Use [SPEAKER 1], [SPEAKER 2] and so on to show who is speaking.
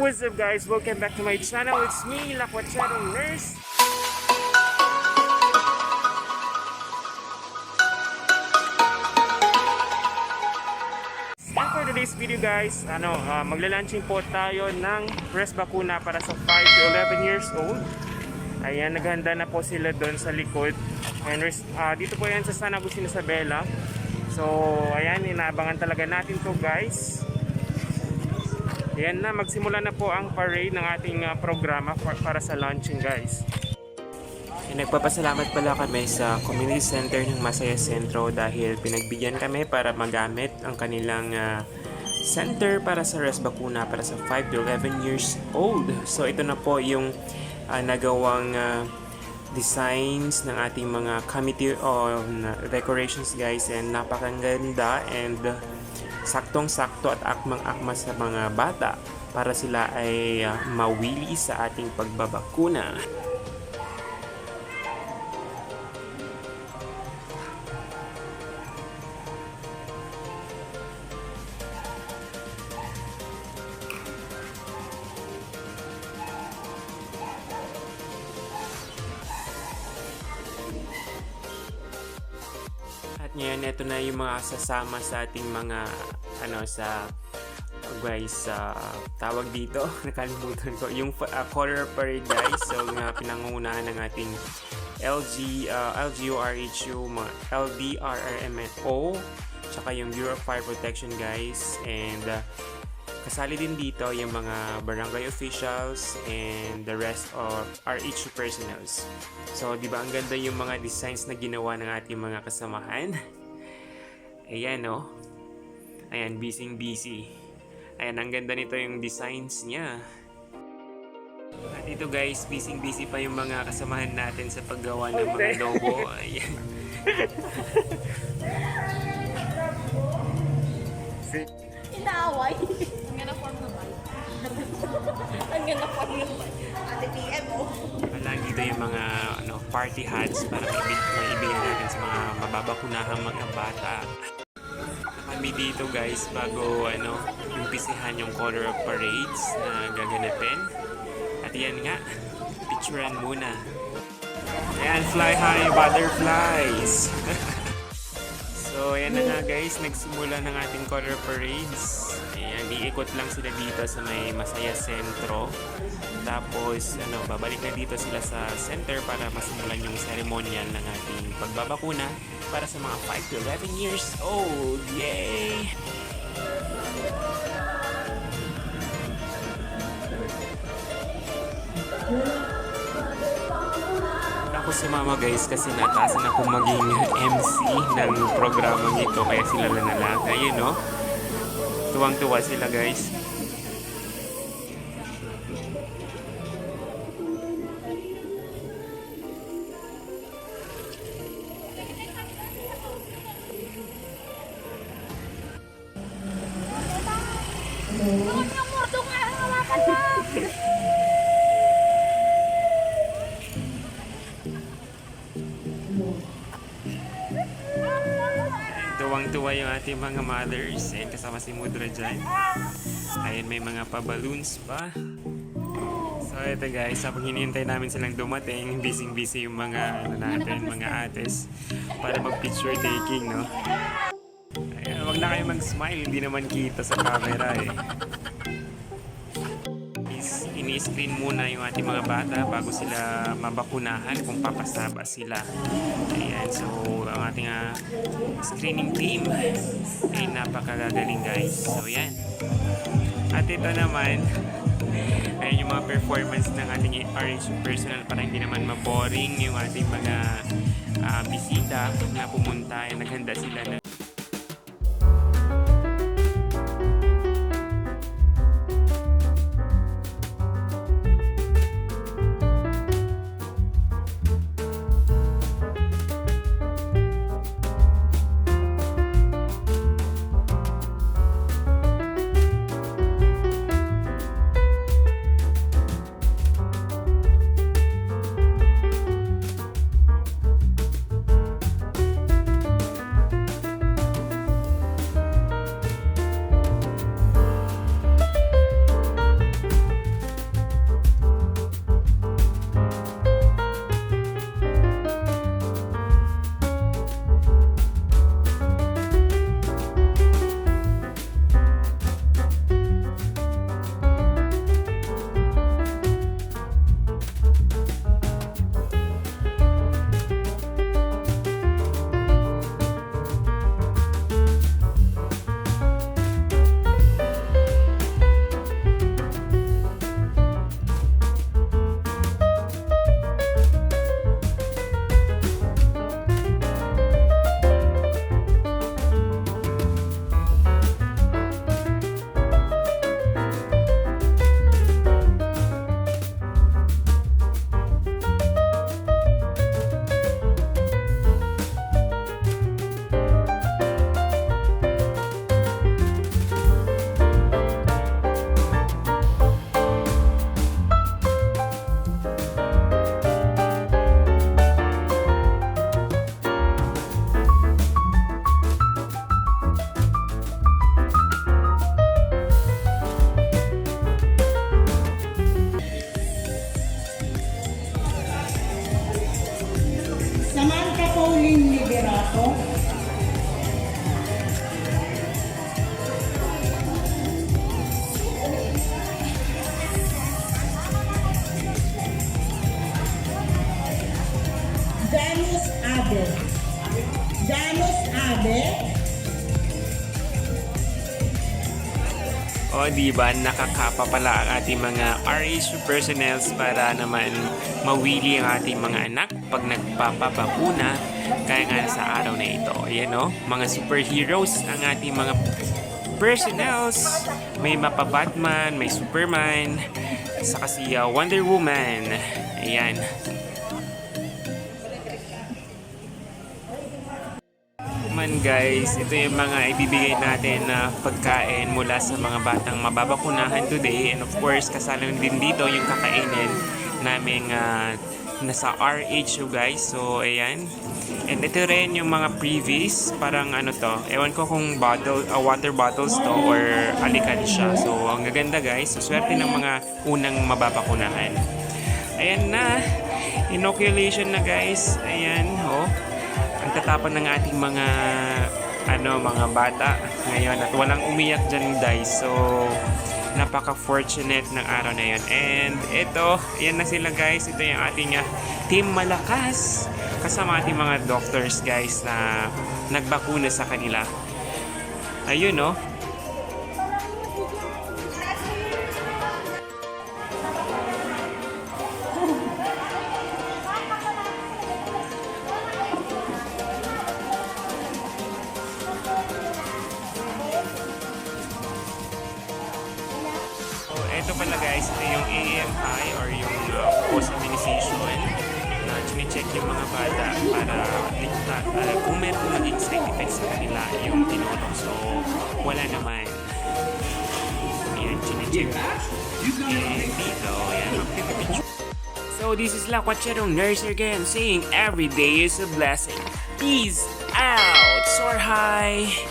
[SPEAKER 1] What's up guys? Welcome back to my channel. It's me, Lakwatserong Nurse. And for today's video guys, magla-launching po tayo ng breast bakuna para sa 5 to 11 years old. Ayan, naghanda na po sila doon sa likod. And dito po yan sa San Agustin, Isabela. So, ayan, inaabangan talaga natin to guys. Ayan na, magsimula na po ang parade ng ating programa para sa launching guys.
[SPEAKER 2] Nagpapasalamat pala kami sa Community Center ng Masaya Sentro dahil pinagbigyan kami para magamit ang kanilang center para sa breast bakuna para sa 5 to 11 years old. So ito na po yung nagawang designs ng ating mga committee on decorations guys, and napakaganda and saktong-sakto at akmang-akma sa mga bata para sila ay mawili sa ating pagbabakuna. At ngayon, ito na yung mga sasama sa ating mga tawag dito, nakalimutan ko yung color parade guys. So pinangungunahan ng ating LGURHU, mga LDRRMO, tsaka yung Bureau of Fire Protection guys. And kasali din dito yung mga barangay officials and the rest of RHU personnels. So, di ba ang ganda yung mga designs na ginawa ng ating mga kasamahan? Ayan, no? Ayan, busy. Ayan, ang ganda nito yung designs niya. At ito guys, busy pa yung mga kasamahan natin sa paggawa ng mga logo. Ayan.
[SPEAKER 3] Inaaway. Ang ganda form na ba? Ang ganda form na ba? Ate PM mo.
[SPEAKER 2] Walang dito yung mga party hats para maibigay natin sa mga mababakunahang mga bata. Kami dito guys bago umpisihan yung color of parades na gaganapin. At yan nga, picturean muna. Ayan, fly high butterflies. So, ayan na nga guys, nagsimula ng ating color parades. Ayan, iikot lang sila dito sa may Masaya Sentro. Tapos, babalik na dito sila sa center para masimulan yung ceremonial ng ating pagbabakuna para sa mga 5 to 11 years old. Yay! Ako si Mama guys kasi natasan ako maging MC ng programang ito kaya sila lang. Ayun no? Tuwang-tuwa sila guys. Tuwang-tuwa yung ating mga mothers. Ayan, kasama si Mudra dyan. Ayan, may mga pa-balloons pa. So ito guys, habang hinihintay namin silang dumating, busy yung mga mga ates para mag-picture taking, no? Ayan, wag na kayo mag-smile, hindi naman kita sa camera eh. Ini-screen muna yung ating mga bata bago sila mabakunahan kung papasaba sila. Ayan, so ang ating screening team ay napakagagaling guys. So yan. At ito naman, ayan yung mga performance ng ating RH personnel para hindi naman maboring yung ating mga bisita na pumunta. Ay naghanda sila na O, di ba, nakakapa pala ang ating mga RH personnels para naman mawili ang ating mga anak pag nagpapabakuna. Kaya nga sa araw na ito, ayan o, mga superheroes ang ating mga personnels. May mapa Batman, may Superman, saka si Wonder Woman. Ayan. Man guys, ito yung mga ibibigay natin na pagkain mula sa mga batang mababakunahan today. And of course, kasama din dito yung kakainin naming nasa RH guys. So, ayan. And ito rin yung mga previous, parang ano to, ewan ko kung water bottles to or alikan siya. So, ang gaganda guys. So, swerte ng mga unang mababakunahan. Ayan na. Inoculation na guys. Ayan, oh. Ang tatapon ng ating mga mga bata ngayon at walang umiyak dyan guys. So, napaka-fortunate ng araw na yun. And ito, yan na sila guys. Ito yung ating team malakas kasama ating mga doctors guys na nagbakuna sa kanila. Ayun no. Ito pala guys, ito yung AMI or yung post-immunization na chine-check yung mga bata para kung meron naging side effects sa kanila yung tinulong. So, wala naman. Ayan, chine-check. And dito, ayan, picture. So, this is La Quacharong Nurse again saying every day is a blessing. Peace out! Soar high!